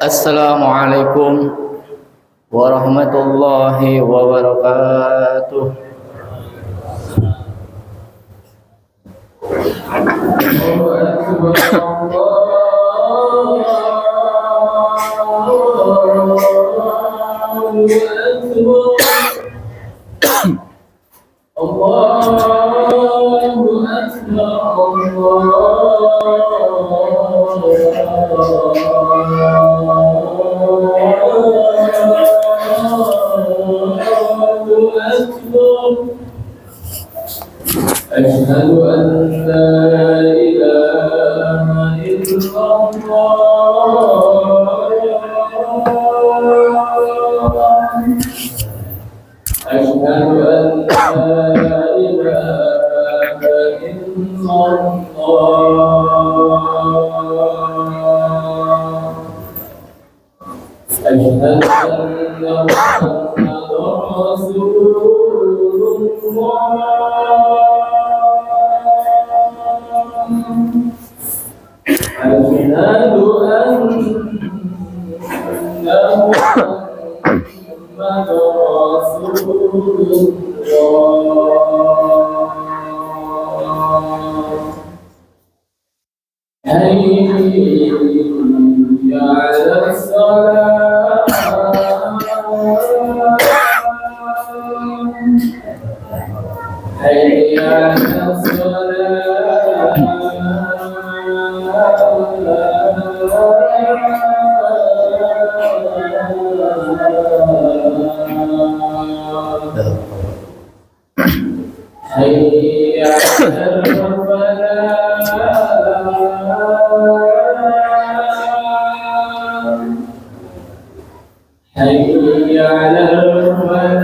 Assalamualaikum warahmatullahi wabarakatuh. أشهد أن لا إله إلا الله أشهد أن لا إله إلا الله أشهد أن محمدا رسول الله أشهد أن محمدا رسول الله حي على الصلاة حي على الصلاة حي على الفلاح حي على الفلاح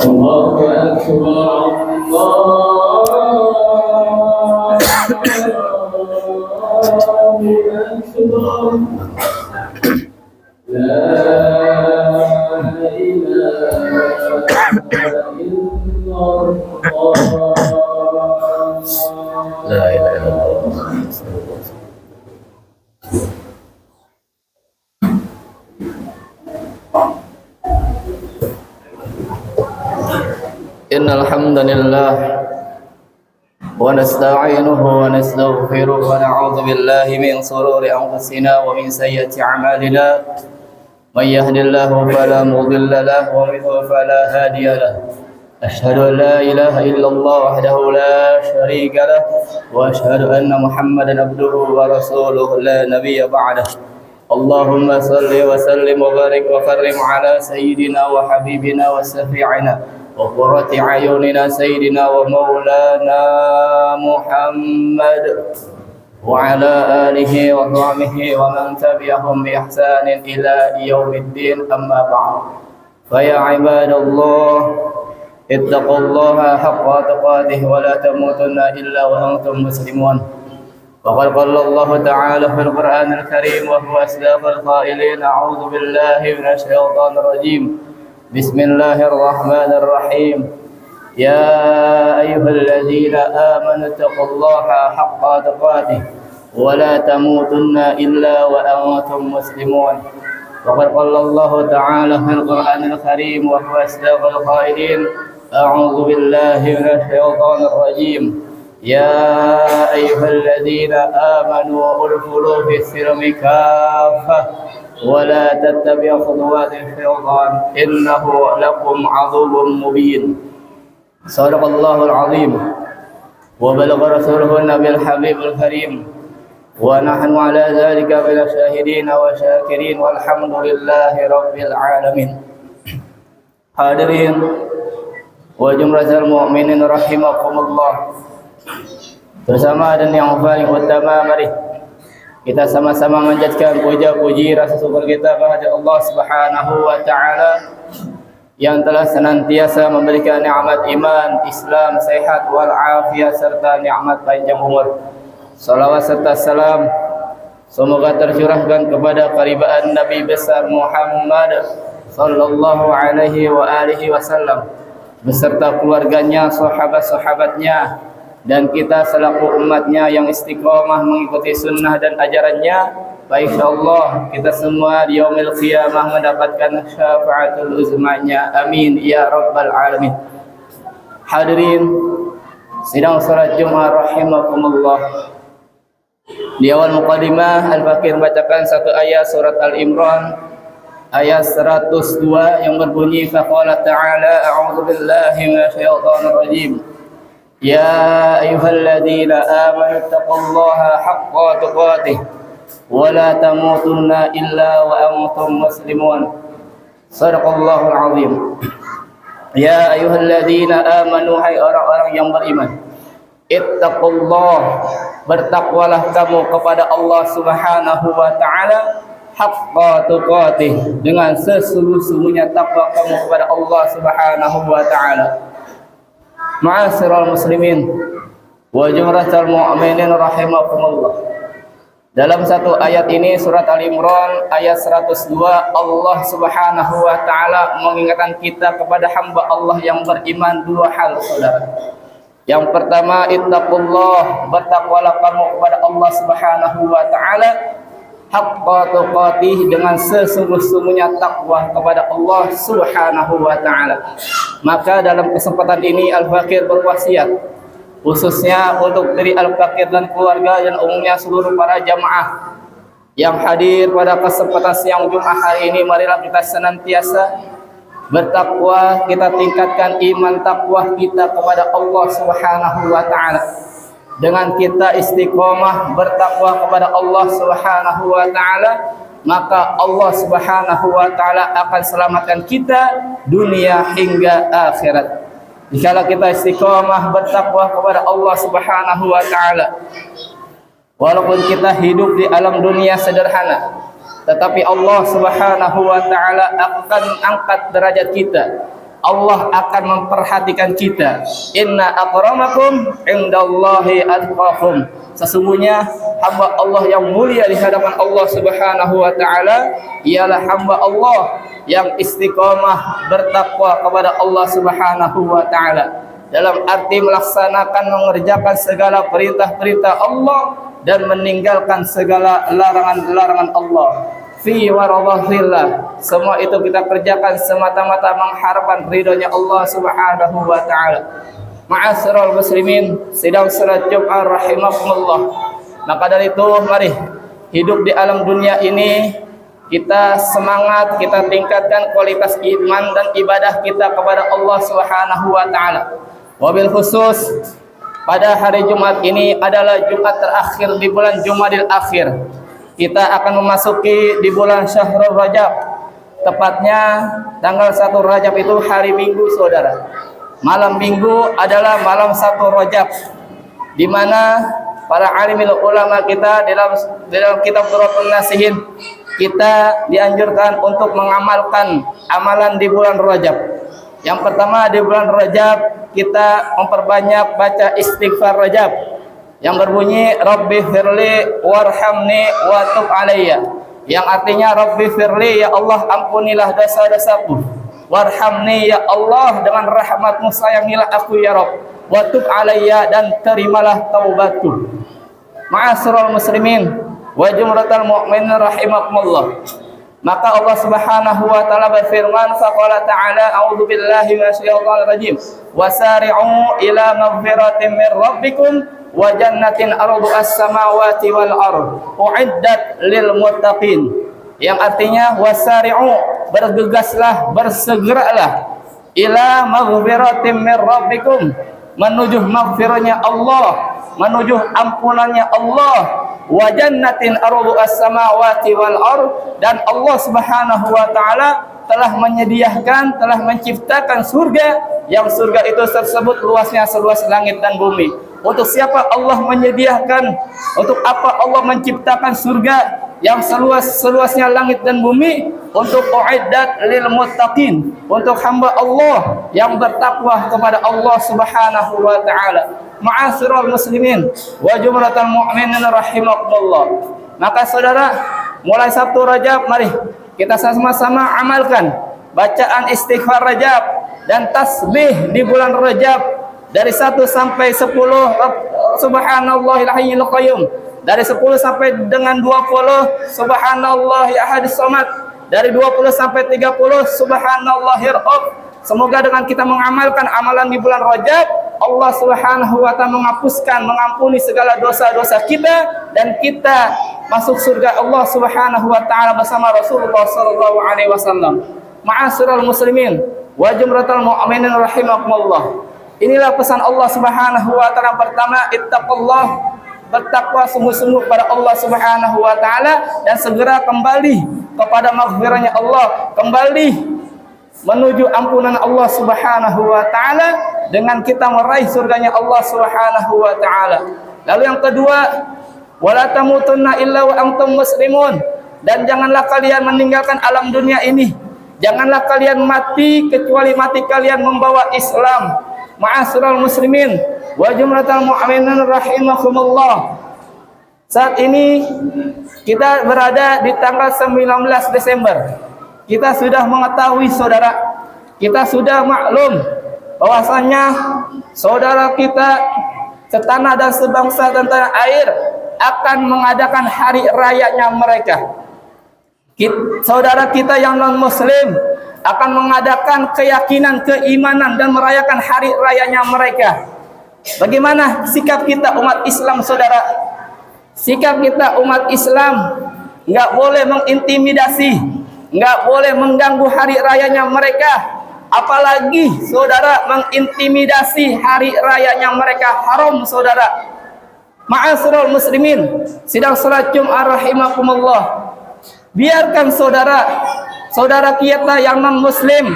الله أكبر الله أكبر لا إله إلا الله La ilaha illallah. Innal hamdalillah wa nasta'inuhu wa nastaghfiruh wa na'udzu billahi min shururi anfusina wa min sayyiati a'malina. May yahdihillahu fala mudilla lahu wa may yudlil fala hadiya lahu. Ashhadu an la ilaha illallah wahdahu la syarika lahu wa ashhadu anna Muhammadan abduhu wa rasuluhu la nabiyya ba'dahu. Allahumma salli wa sallim wa barik wa karrim ala sayyidina wa habibina wa syafi'ina wa qurrati a'yunina sayyidina wa maulana Muhammad wa ala alihi wa sahbihi wa man tabi'ahum bi ihsanin ila yaumiddin, amma ba'd. Fa ya ibadallah ittaqullaha haqqa tuqatih wa la tamutunna illa wa antum muslimun. Faqad qala Allah ta'ala fil Qur'anil Karim wa huwa asdaqul qailin. A'udzu billahi minasy syaithanir rajim. Bismillahirrahmanirrahim. Ya ayyuhalladzina amanu taqullaha haqqa tuqatih wa la tamutunna illa wa antum muslimun. Faqad qala Allah ta'ala fil Qur'anil Karim wa huwa asdaqul qailin. أعوذ بالله من الشيطان الرجيم. يا أيها الذين آمنوا ادخلوا في السلم كافة ولا تتبعوا خطوات الشيطان إنه لكم عدو مبين. صدق الله العظيم وبلغ رسوله النبي الحبيب الكريم ونحن على ذلك من الشاهدين والشاكرين والحمد لله رب العالمين. Hadirin wa jumlatul mu'minin rahimakumullah. Bersama dan yang paling utama, mari kita sama-sama menjadikan puja-puji rasa syukur kita kepada Allah Subhanahu wa taala yang telah senantiasa memberikan nikmat iman, Islam, sehat wal afiat serta nikmat panjang umur. Salawat serta salam semoga tercurahkan kepada qaribaan Nabi besar Muhammad sallallahu alaihi wa alihi wasallam beserta keluarganya, sahabat-sahabatnya, dan kita selaku umatnya yang istiqomah mengikuti sunnah dan ajarannya. Insyaallah kita semua di yaumil qiyamah mendapatkan syafaatul uzmanya. Amin ya rabbal alamin. Hadirin sidang salat Jumat rahimakumullah. Di awal muqaddimah Al-Fakir membacakan satu ayat surat Al-Imran ayat 102 yang berbunyi faqala ta'ala a'udzu billahi minasyaitonir rajim. Ya ayyuhalladzina amanu taqullaha haqqa tuqatih wa la tamutunna illa wa antum muslimun. Shadaqallahul azim. Ya ayyuhalladzina amanu, hai orang-orang yang beriman, ittaqullah, bertakwalah kamu kepada Allah Subhanahu wa taala haqqa tuqatih, dengan sesungguh-sungguhnya takwa kamu kepada Allah Subhanahu wa taala. Ma'asyiral muslimin wa jumratal mu'minin rahimakumullah. Dalam satu ayat ini surat Al-Imran ayat 102, Allah Subhanahu wa taala mengingatkan kita kepada hamba Allah yang beriman dua hal, saudara. Yang pertama, ittaqullah, bertakwalah kamu kepada Allah Subhanahu wa taala haqqa tuqatih, dengan sesungguh-sungguhnya takwa kepada Allah Subhanahu wa taala. Maka dalam kesempatan ini Al-Fakir berwasiat khususnya untuk diri Al-Fakir dan keluarga dan umumnya seluruh para jamaah yang hadir pada kesempatan siang Jumat hari ini. Marilah kita senantiasa bertakwa, kita tingkatkan iman takwa kita kepada Allah Subhanahu wa taala. Dengan kita istiqomah bertakwa kepada Allah Subhanahu wa taala, maka Allah Subhanahu wa taala akan selamatkan kita dunia hingga akhirat. Jika kita istiqomah bertakwa kepada Allah Subhanahu wa taala, walaupun kita hidup di alam dunia sederhana, tetapi Allah Subhanahu wa taala akan angkat derajat kita. Allah akan memperhatikan kita. Inna akramakum indallahi atqakum. Sesungguhnya hamba Allah yang mulia di hadapan Allah Subhanahu wa taala ialah hamba Allah yang istiqamah bertakwa kepada Allah Subhanahu wa taala, dalam arti melaksanakan, mengerjakan segala perintah-perintah Allah dan meninggalkan segala larangan-larangan Allah. Fi waradhillah, semua itu kita kerjakan semata-mata mengharapkan ridhonya Allah Subhanahu wa taala. Ma'asyiral muslimin, sidang salat Jumat rahimakumullah. Maka dari itu mari hidup di alam dunia ini kita semangat, kita tingkatkan kualitas iman dan ibadah kita kepada Allah Subhanahu wa taala. Wabil khusus pada hari Jumat ini adalah Jumat terakhir di bulan Jumadil Akhir. Kita akan memasuki di bulan Syahrul Rajab. Tepatnya tanggal 1 Rajab itu hari Minggu, saudara. Malam Minggu adalah malam 1 Rajab, di mana para alimul ulama kita dalam kitab Dhurratun Nasihin, kita dianjurkan untuk mengamalkan amalan di bulan Rajab. Yang pertama, di bulan Rajab kita memperbanyak baca istighfar Rajab yang berbunyi Rabbi firli warhamni wa tub alayya, yang artinya Rabbi firli, ya Allah ampunilah dosa-dosaku, warhamni, ya Allah dengan rahmatmu sayangilah aku ya Rabb, wa tub alayya, dan terimalah taubatku. Ma'asyiral muslimin wa jumratal mu'minin rahimakumullah. Maka Allah Subhanahu wa taala berfirman, faqala ta'ala a'udzu billahi minasyaitonir rajim, wasari'u ila maghfiratin min rabbikum wa jannatin arduhas samawati wal ard uiddat lil muttaqin, yang artinya wasari'u, bergegaslah, bersegeralah, ila maghfiratin min rabbikum, menuju maghfirahnya Allah, menuju ampunannya Allah, wa jannatin arduhas samawati wal ard, dan Allah Subhanahu wa taala telah menyediakan, telah menciptakan surga, yang surga itu tersebut luasnya seluas langit dan bumi. Untuk siapa Allah menyediakan? Untuk apa Allah menciptakan surga yang seluasnya langit dan bumi? Untuk uiddat lil muttaqin, untuk hamba Allah yang bertakwa kepada Allah Subhanahu wa taala. Ma'asyiral muslimin wa jumratal mu'minin rahimakumullah. Maka saudara, mulai 1 Rajab mari kita sama-sama amalkan bacaan istighfar Rajab dan tasbih di bulan Rajab dari 1 sampai 10 subhanallahil hayyul qayyum, dari 10 sampai dengan 20 subhanallahil ahadis samad, dari 20 sampai 30 subhanallahir rabb. Semoga dengan kita mengamalkan amalan di bulan Rajab, Allah Subhanahu wa taala mengampuni segala dosa-dosa kita dan kita masuk surga Allah Subhanahu wa taala bersama Rasulullah sallallahu alaihi wasallam. Ma'asyiral muslimin wa jumratal mu'minin rahimakumullah. Inilah pesan Allah Subhanahu wa taala. Pertama, ittaqullah, bertakwa sungguh-sungguh kepada Allah Subhanahu wa taala dan segera kembali kepada maghfirahnya Allah, kembali menuju ampunan Allah Subhanahu wa taala dengan kita meraih surganya Allah Subhanahu wa taala. Lalu yang kedua, wala tamutunna illa wa antum muslimun, dan janganlah kalian meninggalkan alam dunia ini, janganlah kalian mati kecuali mati kalian membawa Islam. Ma'asyiral muslimin wa jumratal mu'minin rahimakumullah. Saat ini kita berada di tanggal 19 Desember. Kita sudah mengetahui saudara, kita sudah maklum bahwasanya saudara kita setanah dan sebangsa dan tanah air akan mengadakan hari rayanya mereka. Saudara kita yang non muslim akan mengadakan keyakinan, keimanan dan merayakan hari rayanya mereka. Bagaimana sikap kita umat Islam saudara? Sikap kita umat Islam enggak boleh mengintimidasi, enggak boleh mengganggu hari rayanya mereka, apalagi saudara mengintimidasi hari rayanya mereka. Haram saudara. Ma'asyiral muslimin, sidang salat Jumat rahimakumullah. Biarkan saudara kita yang non muslim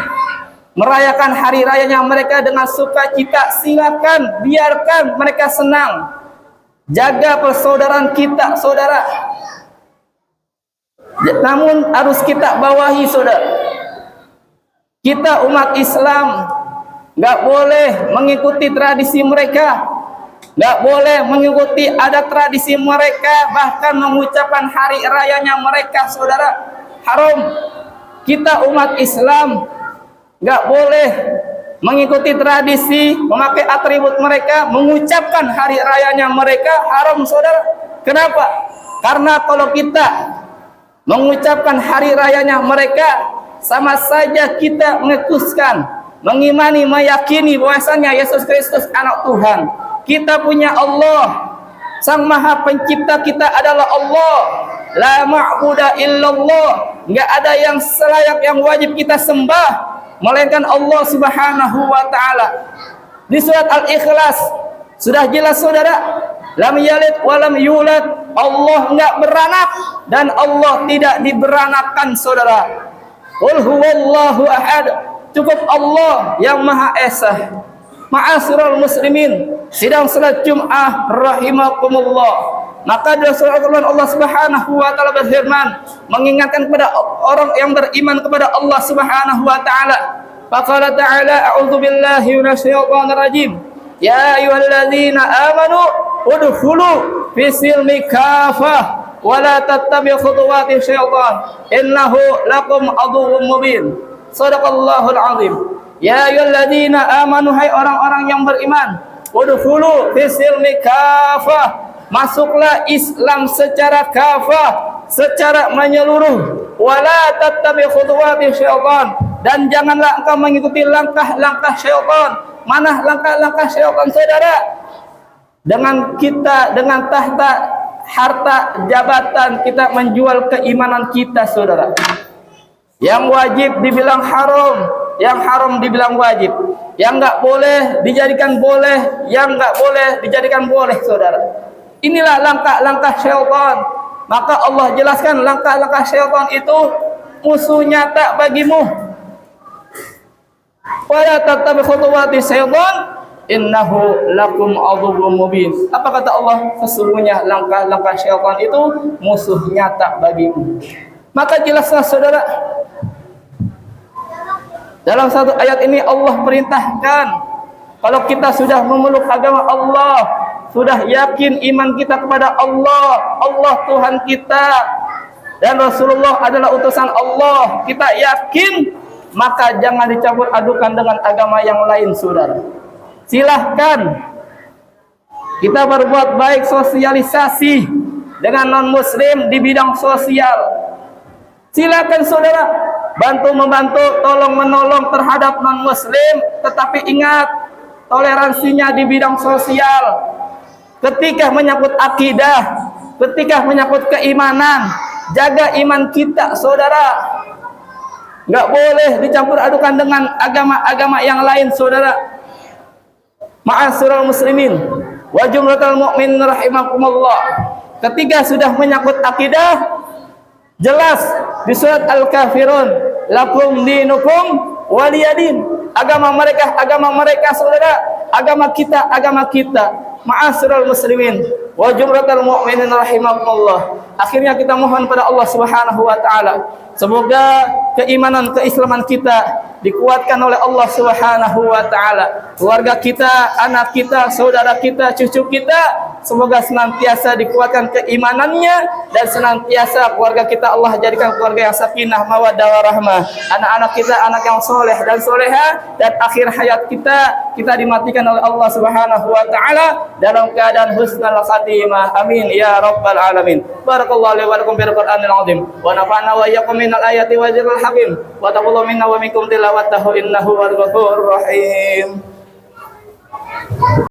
merayakan hari rayanya mereka dengan sukacita. Silakan, biarkan mereka senang. Jaga persaudaraan kita saudara. Namun harus kita bawahi saudara, kita umat Islam nggak boleh mengikuti tradisi mereka, nggak boleh mengikuti adat tradisi mereka, bahkan mengucapkan hari rayanya mereka saudara. Haram. Kita umat Islam nggak boleh mengikuti tradisi, memakai atribut mereka, mengucapkan hari rayanya mereka. Haram saudara. Kenapa? Karena kalau kita mengucapkan hari rayanya mereka, sama saja kita mengetuskan, mengimani, meyakini bahwasanya Yesus Kristus anak Tuhan. Kita punya Allah, Sang Maha Pencipta kita adalah Allah. La ma'buda illallah, enggak ada yang selayak, yang wajib kita sembah melainkan Allah Subhanahu wa taala. Di surat Al-Ikhlas sudah jelas saudara, lam yalid wa lam yulad, Allah enggak beranak dan Allah tidak diberanakan saudara. Qul huwallahu ahad, cukup Allah yang Maha Esa. Ma'asyiral muslimin, sidang salat Jumat rahimakumullah. Maka Rasulullah Allah Subhanahu wa taala berfirman, mengingatkan kepada orang yang beriman kepada Allah Subhanahu wa taala. Faqala ta'ala, a'udzu billahi minasyaitonir rajim. Ya ayyuhalladzina amanu udkhulu fi silmi kafah wa la tattabi'u khutuwati syaitan innahu lakum aduwwum mubin. Shadaqallahul azim. Ya ayyuhalladzina amanu, hai orang-orang yang beriman, udkhulu fi silmi kafah, masuklah Islam secara kafah, secara menyeluruh. Wala tattabi khutuwati syaitan, dan janganlah engkau mengikuti langkah-langkah syaitan. Mana langkah-langkah syaitan saudara? Dengan kita, dengan tahta, harta, jabatan, kita menjual keimanan kita saudara. Yang wajib dibilang haram, yang haram dibilang wajib, yang enggak boleh dijadikan boleh, yang enggak boleh dijadikan boleh saudara. Inilah langkah-langkah syaitan. Maka Allah jelaskan langkah-langkah syaitan itu musuh nyata bagimu. Wala tattabi khutuwati syaitan innahu lakum aduwwum mubin. Apa kata Allah? Sesungguhnya langkah-langkah syaitan itu musuh nyata bagimu. Maka jelaslah saudara, dalam satu ayat ini Allah perintahkan, kalau kita sudah memeluk agama Allah, sudah yakin iman kita kepada Allah, Allah Tuhan kita, dan Rasulullah adalah utusan Allah, kita yakin maka jangan dicampur adukan dengan agama yang lain, saudara. Silahkan kita berbuat baik sosialisasi dengan non-muslim di bidang sosial. Silakan saudara, bantu-membantu, tolong-menolong terhadap non-muslim, tetapi ingat toleransinya di bidang sosial. Ketika menyangkut akidah, ketika menyangkut keimanan, jaga iman kita, saudara. Nggak boleh dicampur adukan dengan agama-agama yang lain, saudara. Ma'asyiral muslimin wa jumlatul mu'minin rahimakumullah. Ketika sudah menyangkut akidah, jelas di surat Al-Kafirun, lakum dinukum waliyadin. Agama mereka saudara, agama kita. Ma'asyiral muslimin wa jumlatul mu'minin rahimakumullah. Akhirnya kita mohon pada Allah Subhanahu wa taala, semoga keimanan keislaman kita dikuatkan oleh Allah Subhanahu wa taala. Keluarga kita, anak kita, saudara kita, cucu kita, semoga senantiasa dikuatkan keimanannya dan senantiasa keluarga kita Allah jadikan keluarga yang sakinah, mawaddah warahmah. Anak-anak kita anak yang soleh dan soleha, dan akhir hayat kita dimatikan oleh Allah Subhanahu wa taala dalam keadaan husnul khatimah. Amin ya rabbal alamin. Barakallahu li wa lakum bil Qur'anil azim wa nafa'na wa iyyakum minal ayati wa zikril hakim wa taqabbal minna wa minkum tilawatahu innahu wal ghafurur rahim.